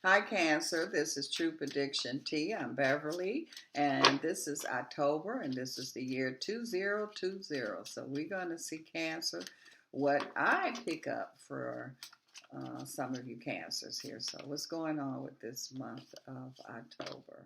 Hi, Cancer. This is True Prediction Tea. I'm Beverly, and this is October, and this is the year 2020. So, we're going to see Cancer, what I pick up for some of you Cancers here. So, what's going on with this month of October?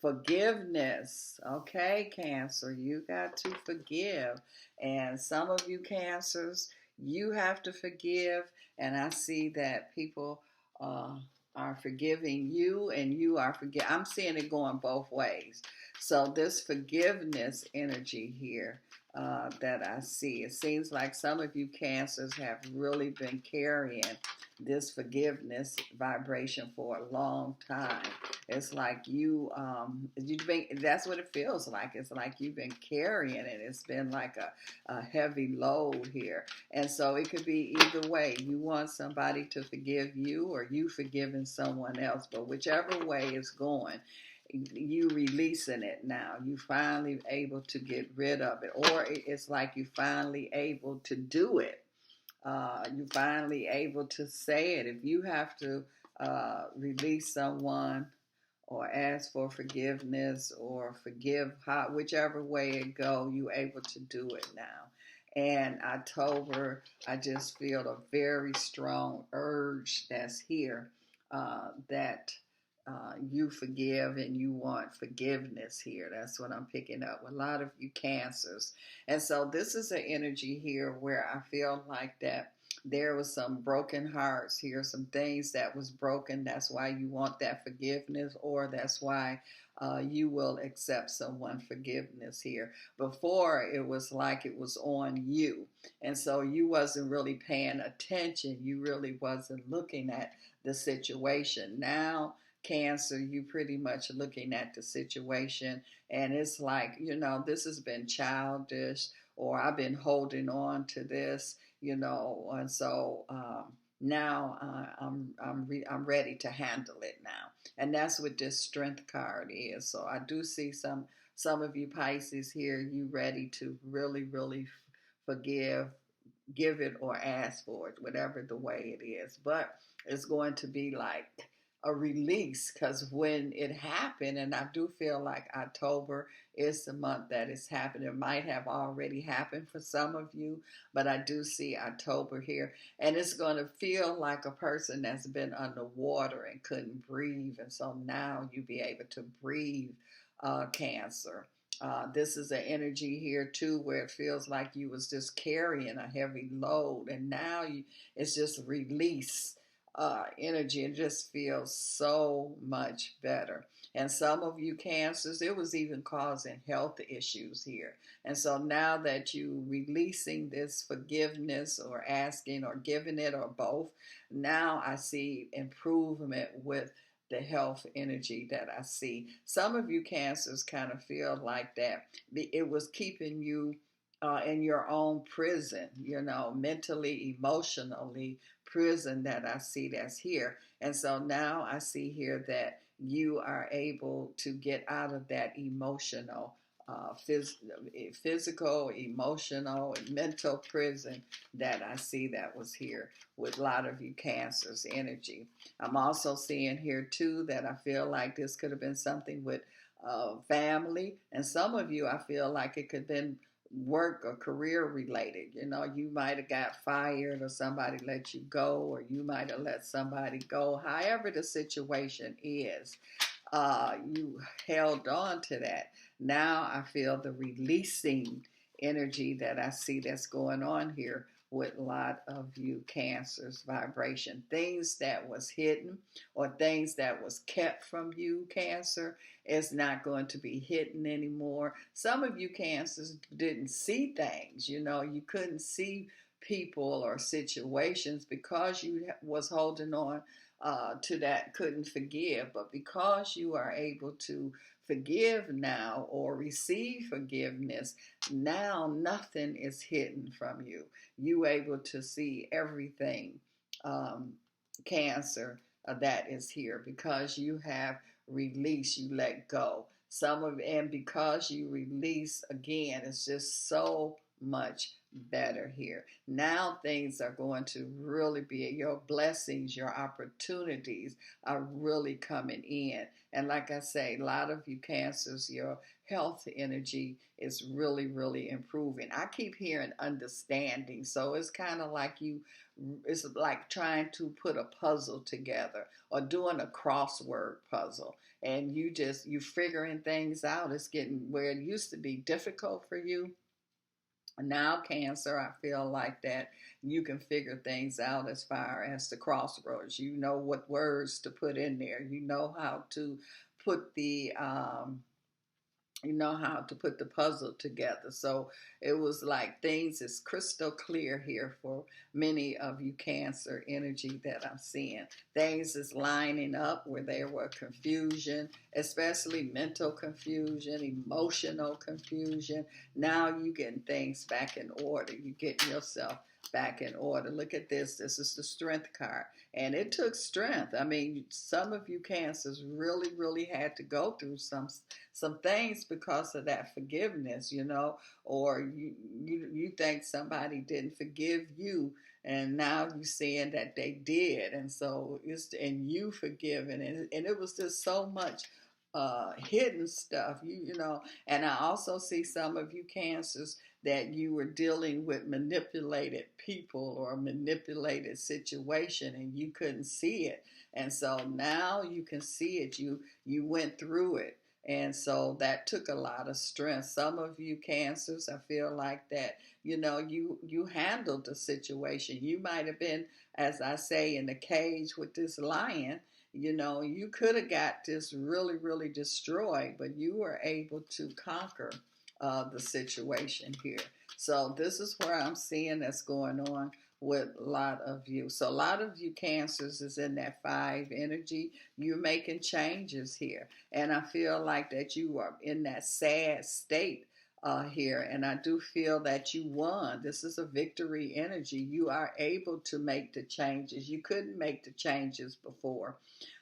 Forgiveness. Okay, Cancer, you got to forgive. And some of you Cancers, you have to forgive. And I see that people uh, are forgiving you and you are forgiving. I'm seeing it going both ways. So, this forgiveness energy here that I see, it seems like some of you Cancers have really been carrying this forgiveness vibration for a long time. It's like you've been, that's what it feels like. It's like you've been carrying it. It's been like a heavy load here. And so it could be either way. You want somebody to forgive you or you forgiving someone else. But whichever way it's going, you releasing it now. You finally able to get rid of it. Or it's like you finally able to do it. You finally able to say it. If you have to release someone or ask for forgiveness or forgive, whichever way it go, you able to do it now. And October, I just feel a very strong urge that's here that you forgive and you want forgiveness here. That's what I'm picking up with a lot of you Cancers. And so this is an energy here where I feel like that there was some broken hearts here, some things that was broken. That's why you want that forgiveness, or that's why you will accept someone forgiveness here. Before, it was like it was on you, and so you wasn't really paying attention. You really wasn't looking at the situation. Now, Cancer, you pretty much looking at the situation, and it's like, this has been childish, or I've been holding on to this, and so now I'm ready to handle it now, and that's what this Strength card is. So I do see some of you Pisces here, you ready to really forgive, give it or ask for it, whatever the way it is. But it's going to be like a release, because when it happened, and I do feel like October is the month that it's happened. It might have already happened for some of you, but I do see October here. And it's going to feel like a person that's been underwater and couldn't breathe. And so now you be able to breathe, Cancer. This is an energy here too where it feels like you was just carrying a heavy load, and now it's just release energy. It just feels so much better. And some of you Cancers, it was even causing health issues here. And so now that you releasing this forgiveness or asking or giving it or both, now I see improvement with the health energy that I see. Some of you Cancers kind of feel like that it was keeping you in your own prison, mentally, emotionally prison that I see that's here. And so now I see here that you are able to get out of that emotional, physical, emotional, and mental prison that I see that was here with a lot of you Cancers energy. I'm also seeing here too that I feel like this could have been something with family, and some of you I feel like it could have been work or career related. You might have got fired, or somebody let you go, or you might have let somebody go. However the situation is, you held on to that. Now I feel the releasing energy that I see that's going on here with a lot of you Cancers vibration. Things that was hidden or things that was kept from you, Cancer, is not going to be hidden anymore. Some of you Cancers didn't see things. You couldn't see people or situations because you was holding on to that, couldn't forgive. But because you are able to forgive now or receive forgiveness, now nothing is hidden from you. You able to see everything, um, Cancer, that is here because you have released, you let go. And because you release again, it's just so much better here. Now things are going to really be your blessings, your opportunities are really coming in. And like I say, a lot of you cancers, your health energy is really, really improving. I keep hearing understanding. So it's kind of like it's like trying to put a puzzle together or doing a crossword puzzle. And you figuring things out. It's getting where it used to be difficult for you. Now, Cancer, I feel like that you can figure things out as far as the crossroads. You know what words to put in there. You know how to put the puzzle together. So it was like things is crystal clear here for many of you Cancer energy that I'm seeing. Things is lining up where there were confusion, especially mental confusion, emotional confusion. Now you getting things back in order. You getting yourself back in order. Look at this. This is the strength card. And it took strength. I mean, some of you Cancers really, really had to go through some things because of that forgiveness, or you think somebody didn't forgive you, and now you're seeing that they did, and so and you forgiven, and it was just so much hidden stuff, and I also see some of you Cancers that you were dealing with manipulated people or a manipulated situation and you couldn't see it, and so now you can see it. You went through it, and so that took a lot of strength. Some of you Cancers, I feel like that, you handled the situation. You might have been, as I say, in the cage with this lion. You could have got this really, really destroyed, but you were able to conquer the situation here. So this is where I'm seeing that's going on with a lot of you. So a lot of you Cancers is in that 5 energy. You're making changes here. And I feel like that you are in that sad state here. And I do feel that you won. This is a victory energy. You are able to make the changes. You couldn't make the changes before.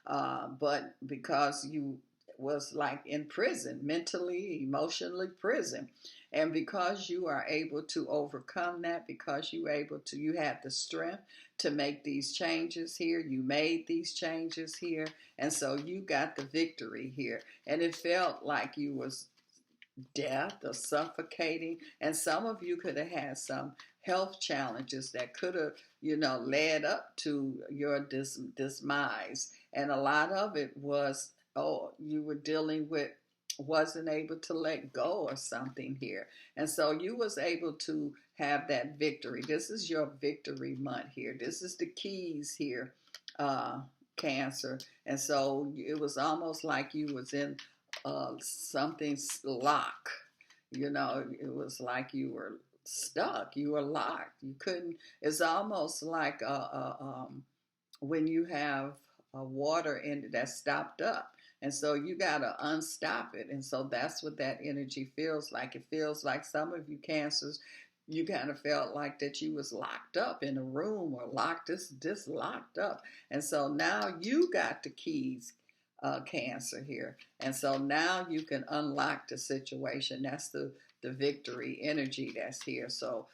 But because you was like in prison, mentally, emotionally prison. And because you are able to overcome that, because you had the strength to make these changes here, you made these changes here, and so you got the victory here. And it felt like you was death or suffocating, and some of you could have had some health challenges that could have led up to your demise, and a lot of it was, you were dealing with wasn't able to let go or something here, and so you was able to have that victory. This is your victory month here. This is the keys here, Cancer. And so it was almost like you was in something's lock. It was like you were stuck. You were locked. You couldn't. It's almost like when you have water in it that's stopped up. And so you got to unstop it. And so that's what that energy feels like. It feels like some of you Cancers, you kind of felt like that you was locked up in a room or just locked up. And so now you got the keys, Cancer here. And so now you can unlock the situation. That's the victory energy that's here. So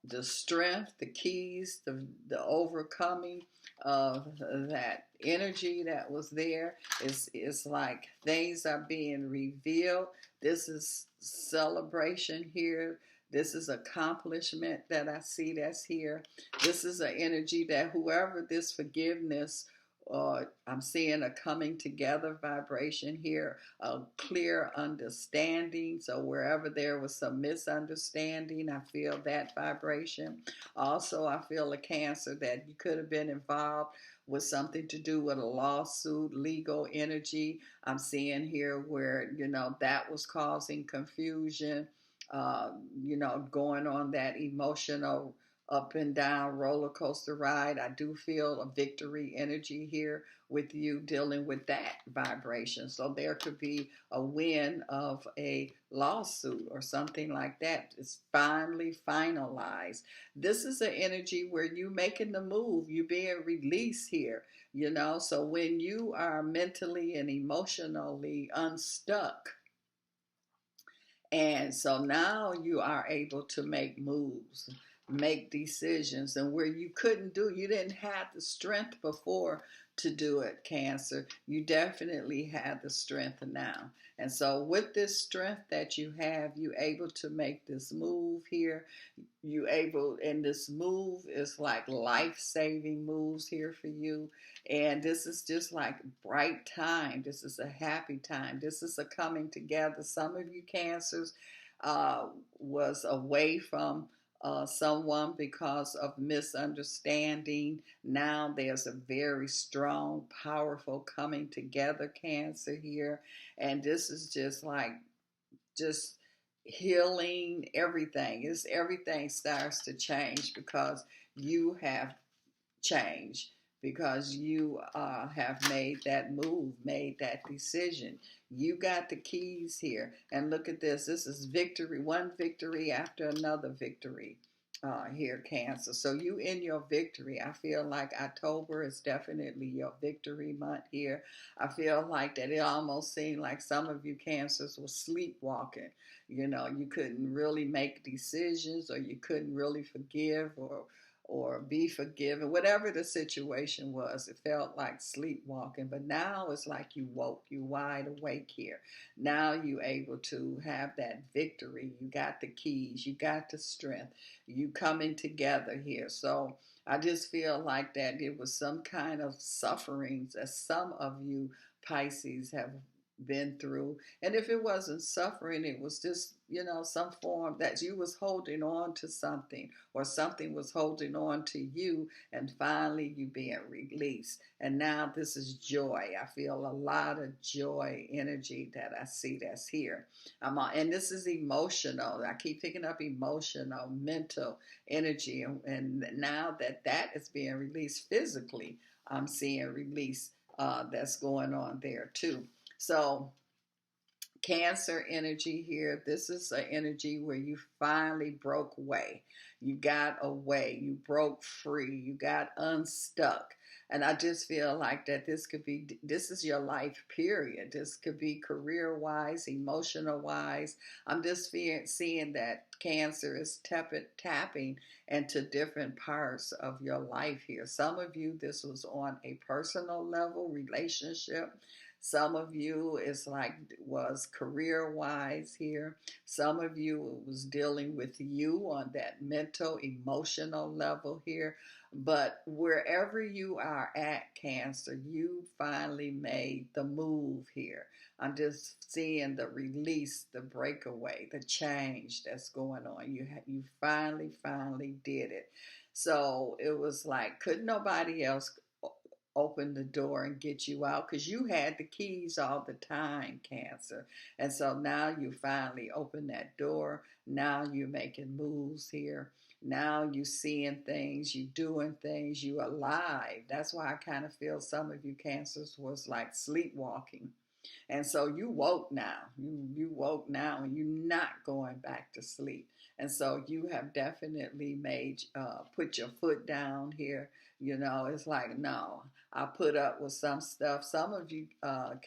the strength, the keys, the overcoming of that energy that was there is like things are being revealed. This is celebration here. This is accomplishment that I see that's here. This is an energy that whoever this forgiveness, I'm seeing a coming together vibration here, a clear understanding. So wherever there was some misunderstanding, I feel that vibration. Also, I feel a Cancer that you could have been involved with something to do with a lawsuit, legal energy. I'm seeing here where, that was causing confusion, going on that emotional up and down roller coaster ride. I do feel a victory energy here with you dealing with that vibration. So there could be a win of a lawsuit or something like that. It's finally finalized. This is an energy where you making the move. You being released here, So when you are mentally and emotionally unstuck, And so now you are able to make moves, make decisions, and where you couldn't do, you didn't have the strength before to do it, Cancer. You definitely have the strength now. And so with this strength that you have, you able to make this move here. You able, and this move is like life-saving moves here for you. And this is just like bright time. This is a happy time. This is a coming together. Some of you cancers uh, was away from someone because of misunderstanding. Now there's a very strong, powerful coming together, Cancer, here. And this is just like, just healing everything. It's everything starts to change because you have changed, because you have made that move, made that decision. You got the keys here. And look at this. This is victory, one victory after another victory here, Cancer. So you in your victory. I feel like October is definitely your victory month here. I feel like that it almost seemed like some of you Cancers were sleepwalking. You know, you couldn't really make decisions, or you couldn't really forgive, or be forgiven, whatever the situation was. It felt like sleepwalking, but now it's like you woke, you wide awake here. Now you able to have that victory. You got the keys, you got the strength, you coming together here. So I just feel like that it was some kind of sufferings that some of you Pisces have been through. And if it wasn't suffering, it was just, some form that you was holding on to something, or something was holding on to you, and finally you being released. And now this is joy. I feel a lot of joy energy that I see that's here. And this is emotional. I keep picking up emotional, mental energy. And now that is being released physically, I'm seeing release that's going on there too. So Cancer energy here. This is an energy where you finally broke away. You got away. You broke free. You got unstuck. And I just feel like that this is your life period. This could be career wise, emotional wise. I'm just seeing that Cancer is tapping into different parts of your life here. Some of you, this was on a personal level, relationship. Some of you is like was career wise here. Some of you was dealing with you on that mental, emotional level here. But wherever you are at, Cancer, you finally made the move here. I'm just seeing the release, the breakaway, the change that's going on. You finally did it. So it was like, couldn't nobody else open the door and get you out, because you had the keys all the time, Cancer. And so now you finally open that door. Now you're making moves here. Now you seeing things, you doing things, you alive. That's why I kind of feel some of you Cancers was like sleepwalking. And so you woke now. You woke now, and you're not going back to sleep. And so you have definitely made put your foot down here. It's like, no, I put up with some stuff. Some of you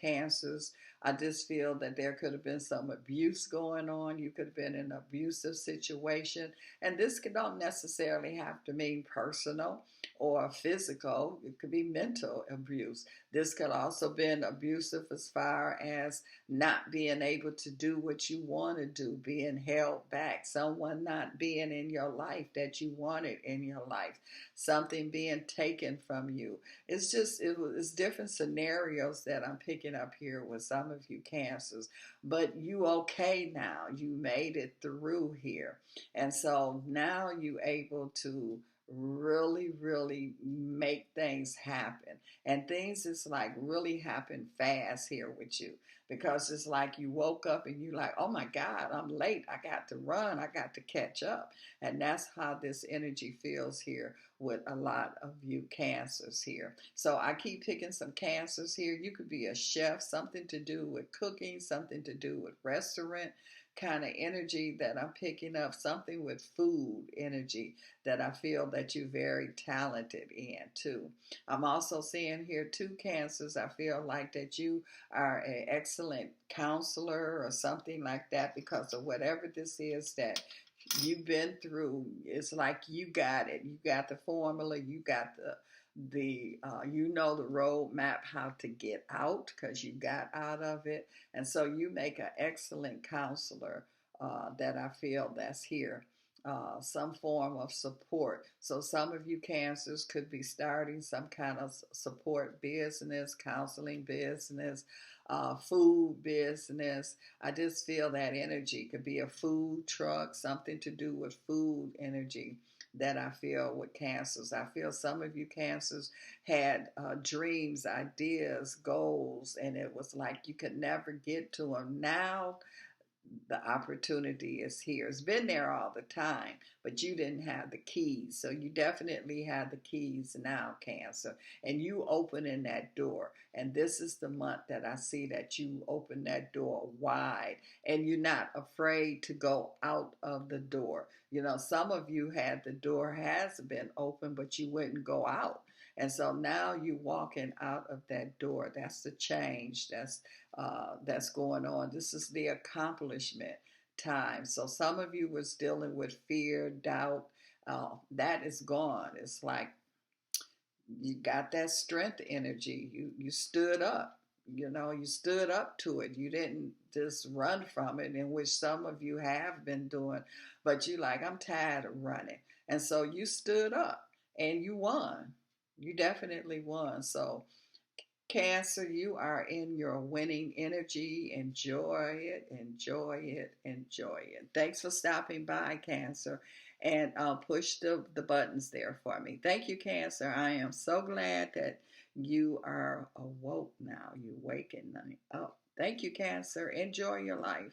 Cancers, I just feel that there could have been some abuse going on. You could have been in an abusive situation. And this don't necessarily have to mean personal or physical. It could be mental abuse. This could also been abusive as far as not being able to do what you want to do, being held back, someone not being in your life that you wanted in your life, something being taken from you. It's different scenarios that I'm picking up here with some of you Cancers, but you okay now. You made it through here. And so now you able to really make things happen. And things is like really happen fast here with you, because it's like you woke up and you like, oh my God, I'm late. I got to run. I got to catch up. And that's how this energy feels here with a lot of you Cancers here. So I keep picking some Cancers here. You could be a chef, something to do with cooking, something to do with restaurant, kind of energy that I'm picking up, something with food energy that I feel that you're very talented in too. I'm also seeing here two cancers. I feel like that you are an excellent counselor or something like that because of whatever this is that you've been through. It's like you got it. You got the formula. You got the you know the roadmap how to get out because you got out of it, and so you make an excellent counselor that I feel that's here. Some form of support. So some of you cancers could be starting some kind of support business, counseling business, food business. I just feel that energy could be a food truck, something to do with food energy that I feel with cancers. I feel some of you cancers had dreams, ideas, goals, and it was like you could never get to them. Now the opportunity is here. It's been there all the time, but you didn't have the keys. So you definitely have the keys now, Cancer, and you opening that door. And this is the month that I see that you open that door wide and you're not afraid to go out of the door. You know, some of you had the door has been open, but you wouldn't go out. And so now you walking out of that door. That's the change. That's going on. This is the accomplishment time. So some of you was dealing with fear, doubt. That is gone. It's like you got that strength energy. You stood up. You know, you stood up to it. You didn't just run from it, in which some of you have been doing. But you like, I'm tired of running, and so you stood up and you won. You definitely won. So Cancer, you are in your winning energy. Enjoy it, enjoy it, enjoy it. Thanks for stopping by, Cancer, and push the buttons there for me. Thank you, Cancer. I am so glad that you are awoke now. You're waking up. Thank you, Cancer. Enjoy your life.